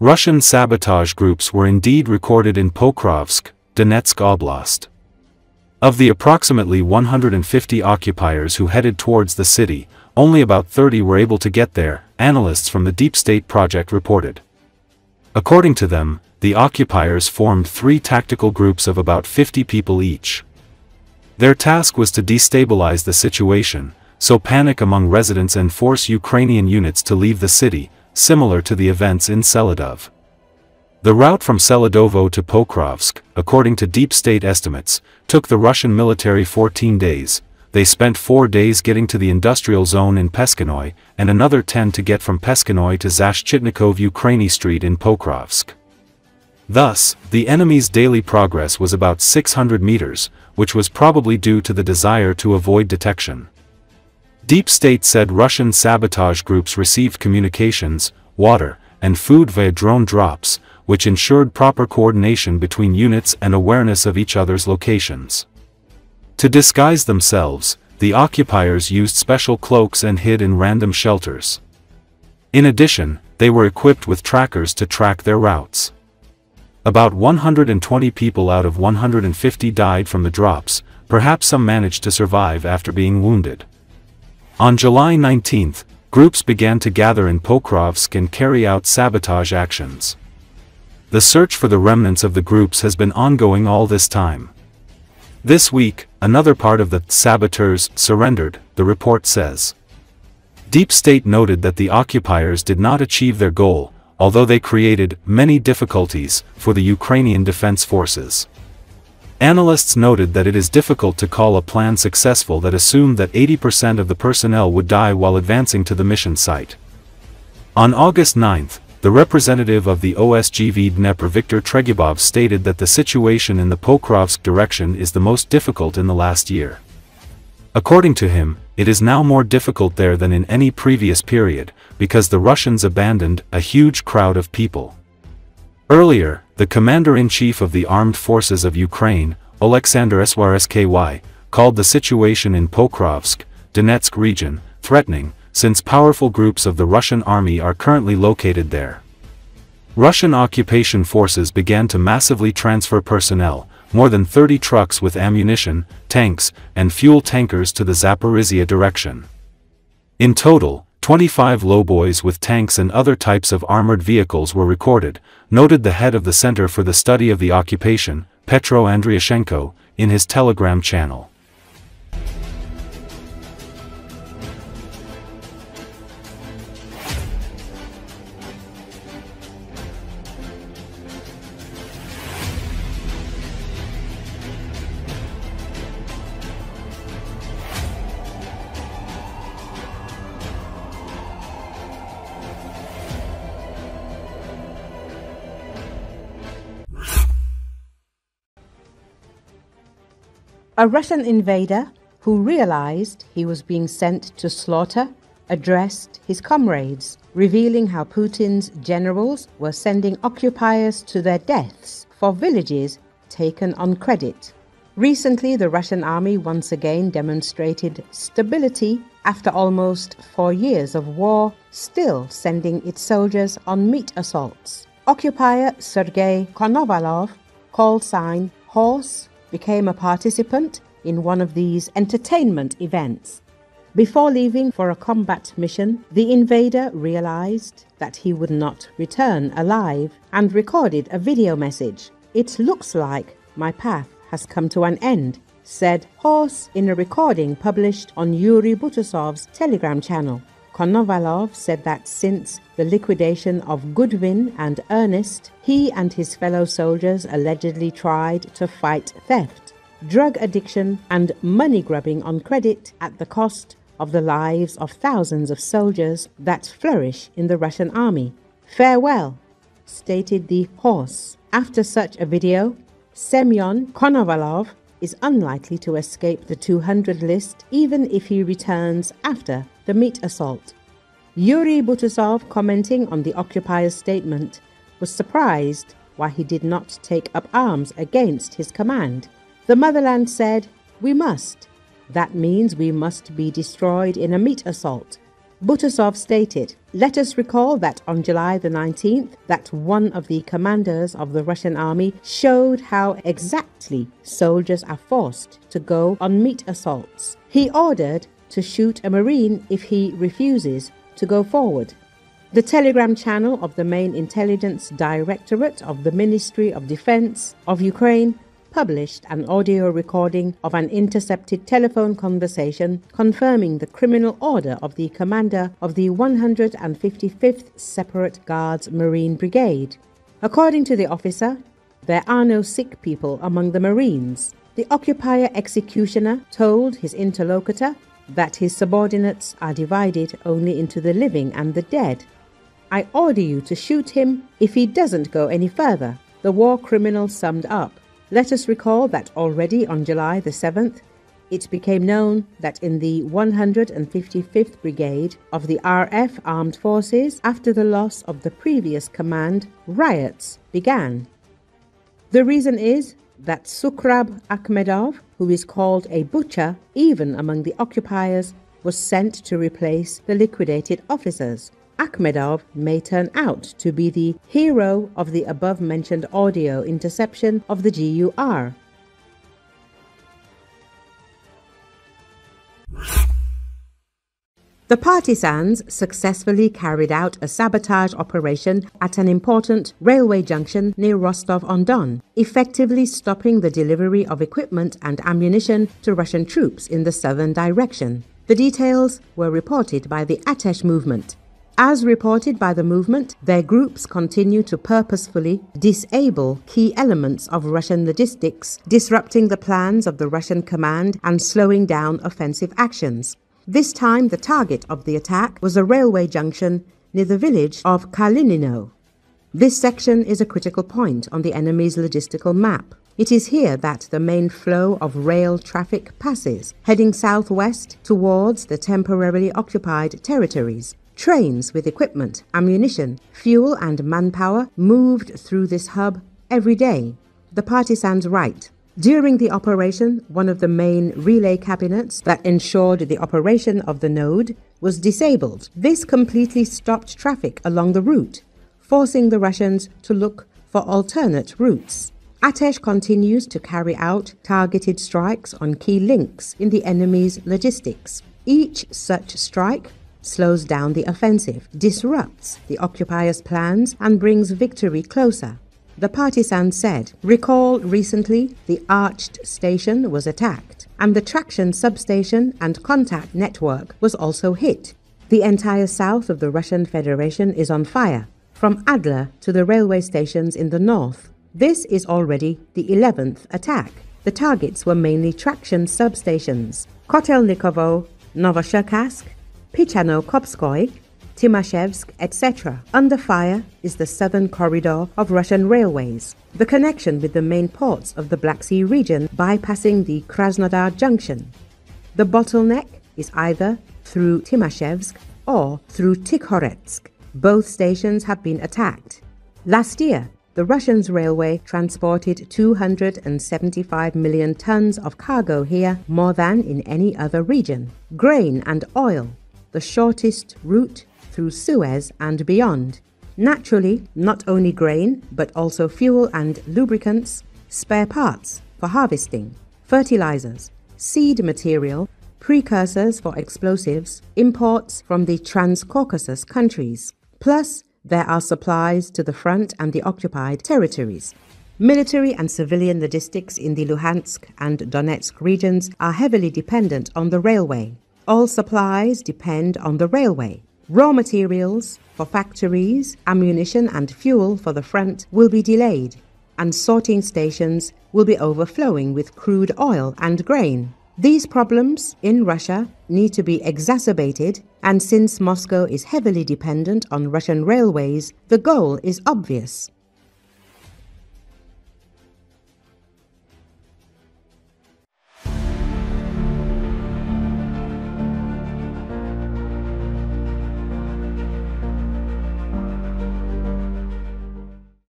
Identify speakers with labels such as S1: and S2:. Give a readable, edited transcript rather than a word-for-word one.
S1: Russian sabotage groups were indeed recorded in Pokrovsk, Donetsk Oblast. Of the approximately 150 occupiers who headed towards the city, only about 30 were able to get there, analysts from the DeepState project reported. According to them, the occupiers formed 3 tactical groups of about 50 people each. Their task was to destabilize the situation, sow panic among residents and force Ukrainian units to leave the city, similar to the events in Selydove. The route from Selidovo to Pokrovsk, according to DeepState estimates, took the Russian military 14 days. They spent 4 days getting to the industrial zone in Peschanoye, and another 10 to get from Peschanoye to Zashchitnikov Ukrainy Street in Pokrovsk. Thus, the enemy's daily progress was about 600 meters, which was probably due to the desire to avoid detection. DeepState said Russian sabotage groups received communications, water, and food via drone drops, which ensured proper coordination between units and awareness of each other's locations. To disguise themselves, the occupiers used special cloaks and hid in random shelters. In addition, they were equipped with trackers to track their routes. About 120 people out of 150 died from the drops, perhaps some managed to survive after being wounded. On July 19, groups began to gather in Pokrovsk and carry out sabotage actions. The search for the remnants of the groups has been ongoing all this time. This week, another part of the saboteurs surrendered, the report says. DeepState noted that the occupiers did not achieve their goal, although they created many difficulties for the Ukrainian defense forces. Analysts noted that it is difficult to call a plan successful that assumed that 80% of the personnel would die while advancing to the mission site. On August 9, the representative of the OSGV Dnepr Viktor Tregibov stated that the situation in the Pokrovsk direction is the most difficult in the last year. According to him, it is now more difficult there than in any previous period, because the Russians abandoned a huge crowd of people. Earlier, the commander-in-chief of the armed forces of Ukraine, Oleksandr Svarsky, called the situation in Pokrovsk, Donetsk region, threatening, since powerful groups of the Russian army are currently located there. Russian occupation forces began to massively transfer personnel, more than 30 trucks with ammunition, tanks, and fuel tankers to the Zaporizhia direction. In total, 25 lowboys with tanks and other types of armored vehicles were recorded, noted the head of the Center for the Study of the Occupation, Petro Andriashenko, in his Telegram channel.
S2: A Russian invader, who realized he was being sent to slaughter, addressed his comrades, revealing how Putin's generals were sending occupiers to their deaths for villages taken on credit. Recently, the Russian army once again demonstrated stability after almost 4 years of war, still sending its soldiers on meat assaults. Occupier Sergei Konovalov, call sign Horse, became a participant in one of these entertainment events. Before leaving for a combat mission, the invader realized that he would not return alive and recorded a video message. "It looks like my path has come to an end," said Horse in a recording published on Yuri Butasov's Telegram channel. Konovalov said that since the liquidation of Goodwin and Ernest, he and his fellow soldiers allegedly tried to fight theft, drug addiction, and money grubbing on credit at the cost of the lives of thousands of soldiers that flourish in the Russian army. "Farewell," stated the Horse. After such a video, Semyon Konovalov is unlikely to escape the 200 list even if he returns after the meat assault. Yuri Butasov, commenting on the occupier's statement, was surprised why he did not take up arms against his command. The motherland said, "We must. That means we must be destroyed in a meat assault. Bucha stated, "Let us recall that on July the 19th, that one of the commanders of the Russian army showed how exactly soldiers are forced to go on meat assaults. He ordered to shoot a Marine if he refuses to go forward." The Telegram channel of the main intelligence directorate of the Ministry of Defense of Ukraine published an audio recording of an intercepted telephone conversation confirming the criminal order of the commander of the 155th Separate Guards Marine Brigade. According to the officer, there are no sick people among the Marines. The occupier executioner told his interlocutor that his subordinates are divided only into the living and the dead. "I order you to shoot him if he doesn't go any further," the war criminal summed up. Let us recall that already on July the 7th, it became known that in the 155th Brigade of the RF Armed Forces, after the loss of the previous command, riots began. The reason is that Sukrab Akhmedov, who is called a butcher even among the occupiers, was sent to replace the liquidated officers. Akhmedov may turn out to be the hero of the above-mentioned audio interception of the GUR. The partisans successfully carried out a sabotage operation at an important railway junction near Rostov-on-Don, effectively stopping the delivery of equipment and ammunition to Russian troops in the southern direction. The details were reported by the Atesh movement. As reported by the movement, their groups continue to purposefully disable key elements of Russian logistics, disrupting the plans of the Russian command and slowing down offensive actions. This time, the target of the attack was a railway junction near the village of Kalinino. This section is a critical point on the enemy's logistical map. It is here that the main flow of rail traffic passes, heading southwest towards the temporarily occupied territories. Trains with equipment, ammunition, fuel and manpower moved through this hub every day. The partisans write, "During the operation, one of the main relay cabinets that ensured the operation of the node was disabled. This completely stopped traffic along the route, forcing the Russians to look for alternate routes." Atesh continues to carry out targeted strikes on key links in the enemy's logistics. Each such strike slows down the offensive, disrupts the occupiers' plans, and brings victory closer. The partisans said, "Recall recently the Arched station was attacked, and the traction substation and contact network was also hit. The entire south of the Russian Federation is on fire, from Adler to the railway stations in the north. This is already the 11th attack. The targets were mainly traction substations, Kotelnikovo, Novocherkassk, Peschanoye, Timashevsk, etc. Under fire is the southern corridor of Russian railways, the connection with the main ports of the Black Sea region bypassing the Krasnodar junction. The bottleneck is either through Timashevsk or through Tikhoretsk. Both stations have been attacked. Last year, the Russians' railway transported 275 million tons of cargo here, more than in any other region. Grain and oil, the shortest route through Suez and beyond. Naturally, not only grain, but also fuel and lubricants, spare parts for harvesting, fertilizers, seed material, precursors for explosives, imports from the Transcaucasus countries. Plus, there are supplies to the front and the occupied territories. Military and civilian logistics in the Luhansk and Donetsk regions are heavily dependent on the railway. All supplies depend on the railway. Raw materials for factories, ammunition and fuel for the front will be delayed, and sorting stations will be overflowing with crude oil and grain. These problems in Russia need to be exacerbated, and since Moscow is heavily dependent on Russian railways, the goal is obvious.